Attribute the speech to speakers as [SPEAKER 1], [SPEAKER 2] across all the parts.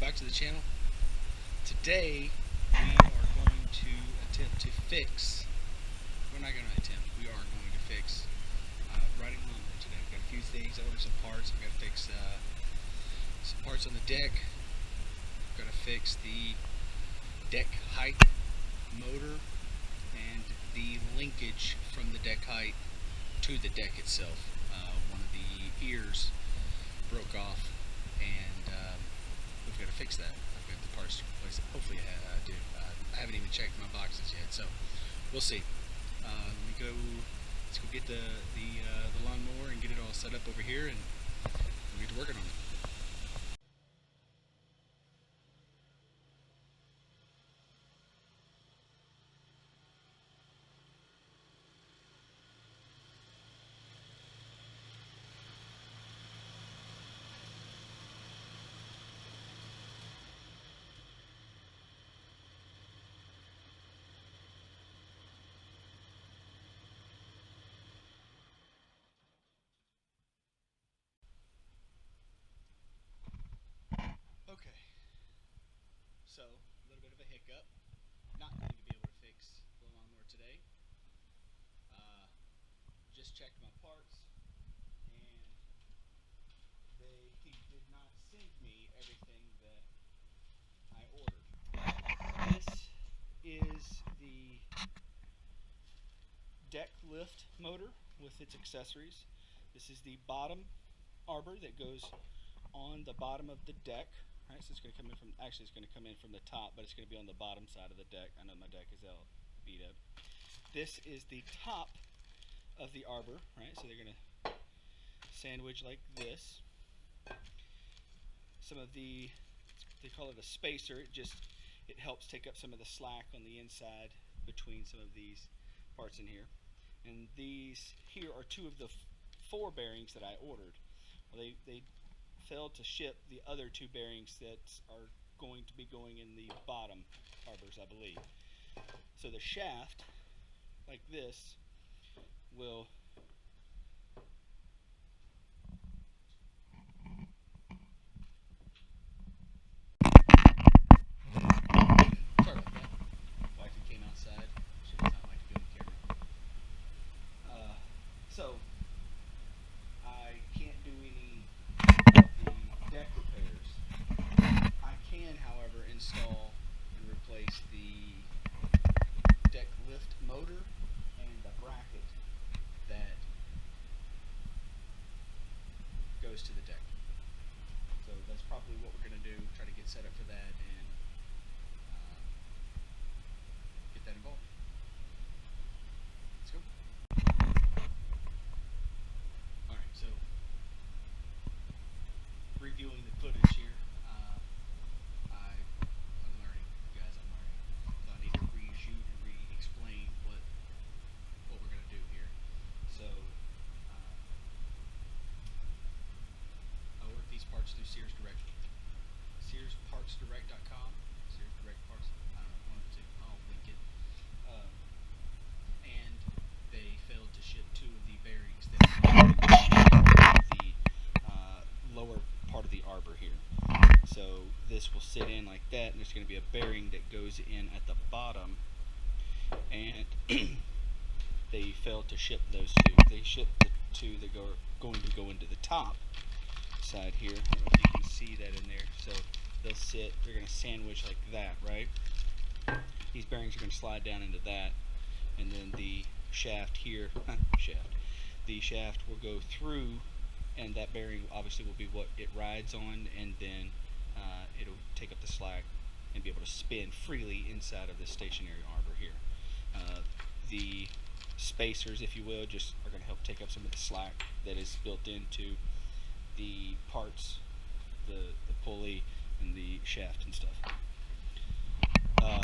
[SPEAKER 1] back to the channel. Today we are going to attempt to fix, we're not going to attempt, we are going to fix riding lawnmower today. We've got a few things, I ordered some parts. I've got to fix some parts on the deck. I've got to fix the deck height motor and the linkage from the deck height to the deck itself. One of the ears broke off, and we've got to fix that. I've got the parts to replace it. Hopefully I do. I haven't even checked my boxes yet, so we'll see. Let's go get the lawnmower and get it all set up over here, and we'll get to working on it. Okay, so a little bit of a hiccup. Not going to be able to fix the lawnmower today. Just checked my parts, and they did not send me everything that I ordered. This is the Decklift motor with its accessories. This is the bottom arbor that goes on the bottom of the deck. Right, so it's going to come in from, actually it's going to come in from the top, but it's going to be on the bottom side of the deck. I know my deck is all beat up. This is the top of the arbor, right? So they're going to sandwich like this. Some of the, they call it a spacer. It helps take up some of the slack on the inside between some of these parts in here. And these here are two of the four bearings that I ordered. Well, they failed to ship the other two bearings that are going to be going in the bottom arbors, I believe. So the shaft, like this, will sorry about that. Wifey came outside. She does not like to be on camera. So I can't do any deck repairs. I can, however, install and replace the deck lift motor and the bracket that goes to the deck. So that's probably what we're going to do, try to get set up for that and get that involved. Let's go. Alright, so reviewing the footage here, I'm learning, guys, I'm learning. So I need to reshoot and re-explain what we're going to do here. So I ordered these parts through Sears Direct, SearsPartsDirect.com, Sears Direct Parts, I don't know, one of the two, I'll link it. And they failed to ship two of the bearings that the lower part of the arbor here. So this will sit in like that, and there's going to be a bearing that goes in at the bottom, and they failed to ship those two. They shipped the two that are going to go into the top side here. I don't know if you can see that in there. So they'll sit, they're going to sandwich like that, right? These bearings are going to slide down into that, and then the shaft here, the shaft will go through, and that bearing obviously will be what it rides on, and then it'll take up the slack and be able to spin freely inside of the stationary arbor here. The spacers, if you will, just are going to help take up some of the slack that is built into the parts, the pulley and the shaft and stuff. What I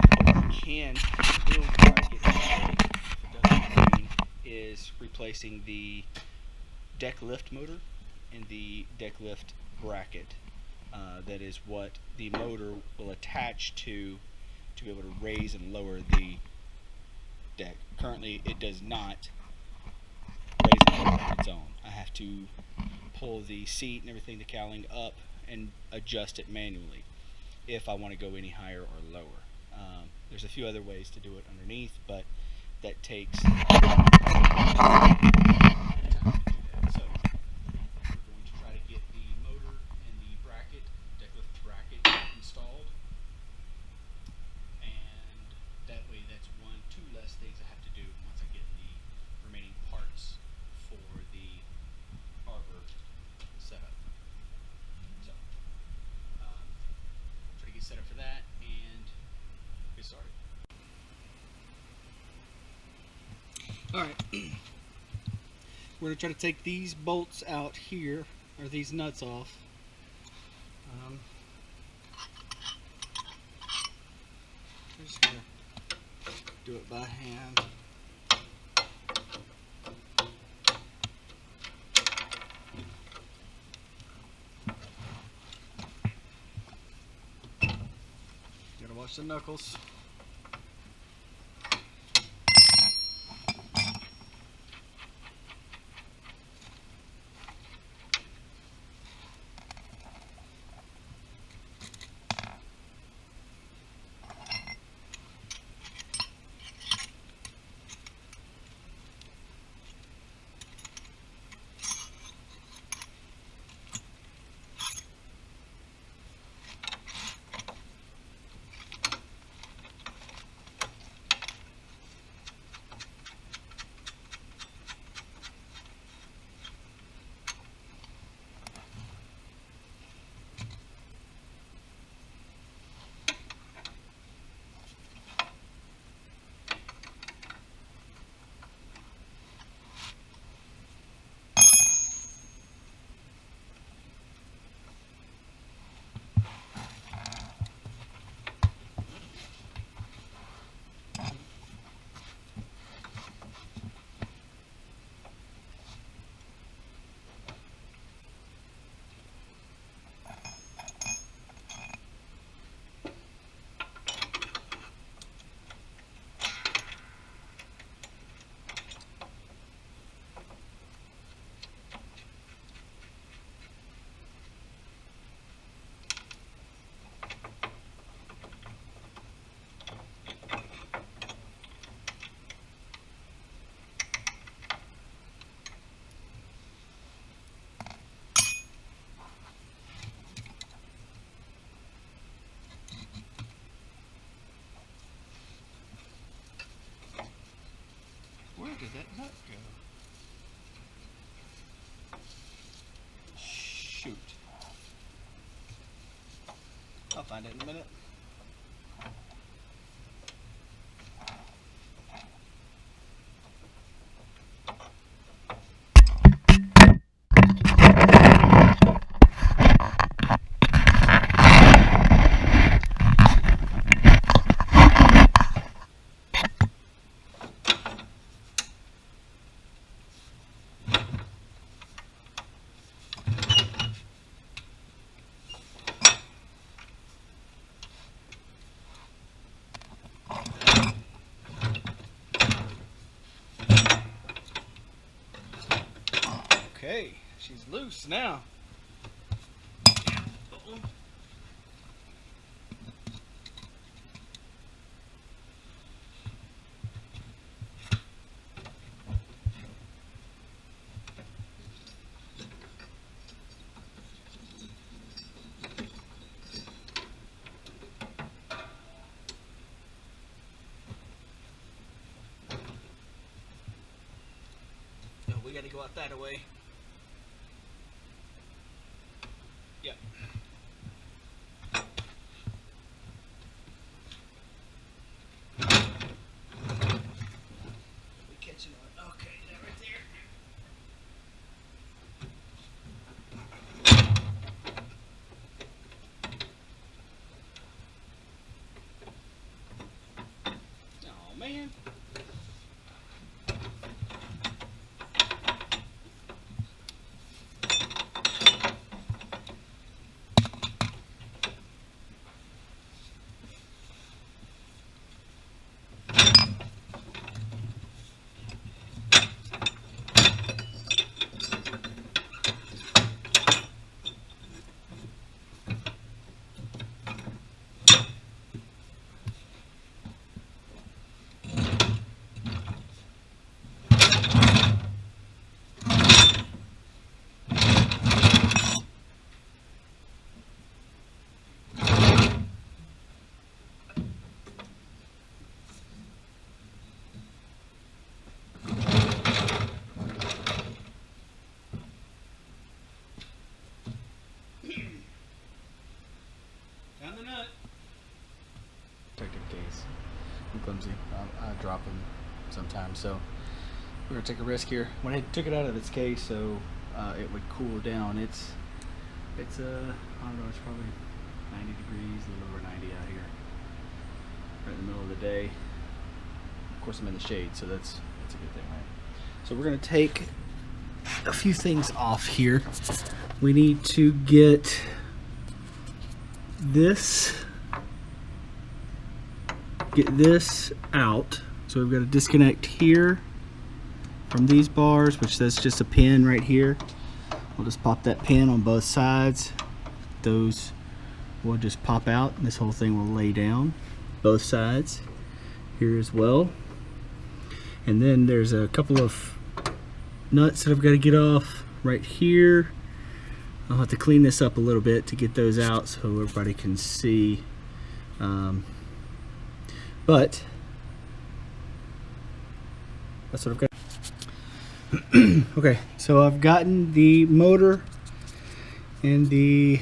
[SPEAKER 1] will try to get today, if it doesn't rain, is replacing the deck lift motor and the deck lift bracket. That is what the motor will attach to be able to raise and lower the deck. Currently it does not raise and lower on its own. I have to pull the seat and everything, the cowling up, and adjust it manually. if I want to go any higher or lower. There's a few other ways to do it underneath, but that takes time to do that. So we're going to try to get the motor and the bracket, Decklift bracket, installed, and that way that's two less things I have to do once I get the remaining parts for the arbor set up. So try to get set up for that and get started. Alright, we're going to try to take these bolts out here, or these nuts off. I'm just going to do it by hand. Gotta watch the knuckles. Where did that nut go? Shoot. I'll find it in a minute. Okay, she's loose now. Uh-oh. No, we gotta go out that way. Yep. We catching on. Okay, that right there. Oh man. protective case. I'm clumsy. I drop them sometimes, so we're gonna take a risk here. When I took it out of its case so it would cool down, it's I don't know, it's probably 90 degrees, a little over 90 out here, right in the middle of the day. Of course, I'm in the shade, so that's a good thing, right? So we're gonna take a few things off here. We need to get this out. So we've got to disconnect here from these bars, which that's just a pin right here. We'll just pop that pin on both sides. Those will just pop out, and this whole thing will lay down both sides here as well. And then there's a couple of nuts that I've got to get off right here. I'll have to clean this up a little bit to get those out so everybody can see. But that's what I've got. Okay, so I've gotten the motor and the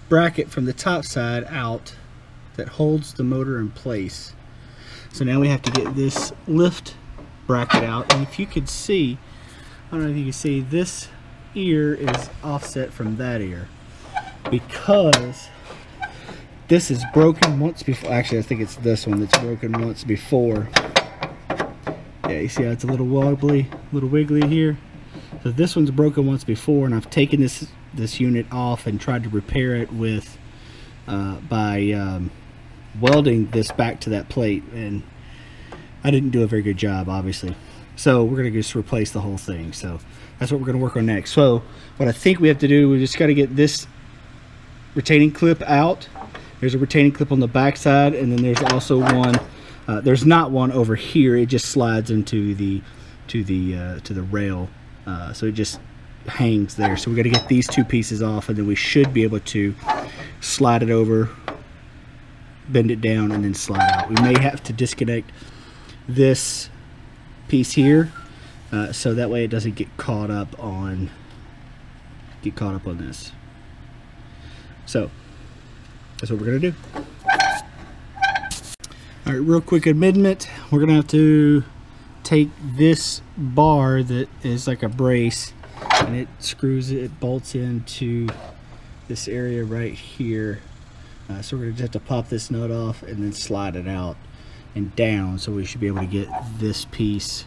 [SPEAKER 1] bracket from the top side out that holds the motor in place. So now we have to get this lift bracket out, and if you could see, I don't know if you can see, this ear is offset from that ear because this is broken once before. Actually, I think it's this one that's broken once before. Yeah, you see how it's a little wobbly, a little wiggly here. So this one's broken once before, and I've taken this unit off and tried to repair it with by welding this back to that plate, and I didn't do a very good job, obviously. So we're gonna just replace the whole thing. So that's what we're gonna work on next. So what I think we have to do, we just got to get this retaining clip out. There's a retaining clip on the back side, and then there's also one. There's not one over here. It just slides into the to the rail, so it just hangs there. So we got to get these two pieces off, and then we should be able to slide it over, bend it down, and then slide out. We may have to disconnect this piece here, so that way it doesn't get caught up on this. So that's what we're gonna do. All right, real quick amendment. We're gonna have to take this bar that is like a brace, and it screws it bolts into this area right here. So we're gonna just have to pop this nut off and then slide it out and down, so we should be able to get this piece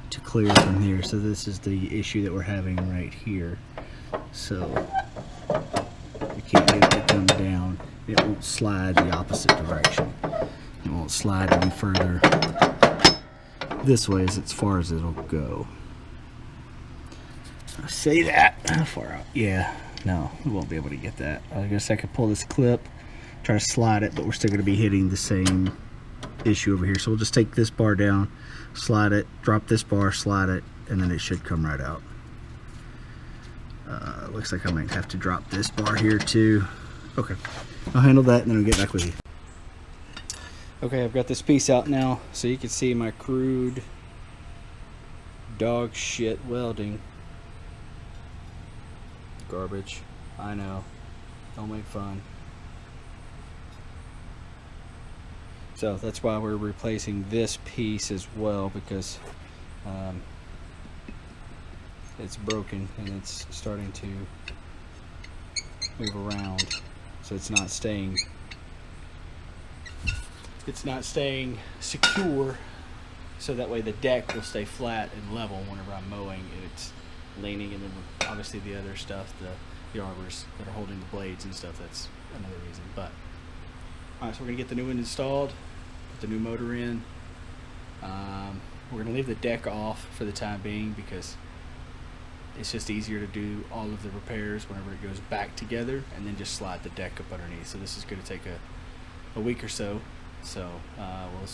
[SPEAKER 1] to clear from here. So this is the issue that we're having right here. So we can't get it to come down. It won't slide the opposite direction. It won't slide any further this way as far as it'll go. I say that, how far out? Yeah, no, we won't be able to get that. I guess I could pull this clip, try to slide it, but we're still going to be hitting the same issue over here. So we'll just take this bar down, slide it, drop this bar, slide it, and then it should come right out. Looks like I might have to drop this bar here too. Okay, I'll handle that and then I'll get back with you. Okay, I've got this piece out now, so you can see my crude dog shit welding. Garbage, I know, don't make fun. So that's why we're replacing this piece as well, because it's broken and it's starting to move around, so it's not staying secure, so that way the deck will stay flat and level whenever I'm mowing. It's leaning, and then obviously the other stuff, the arbors that are holding the blades and stuff, that's another reason. But alright, so we're gonna get the new one installed, put the new motor in. We're gonna leave the deck off for the time being because it's just easier to do all of the repairs whenever it goes back together, and then just slide the deck up underneath. So this is going to take a week or so. So I'll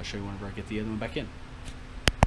[SPEAKER 1] show you whenever I get the other one back in.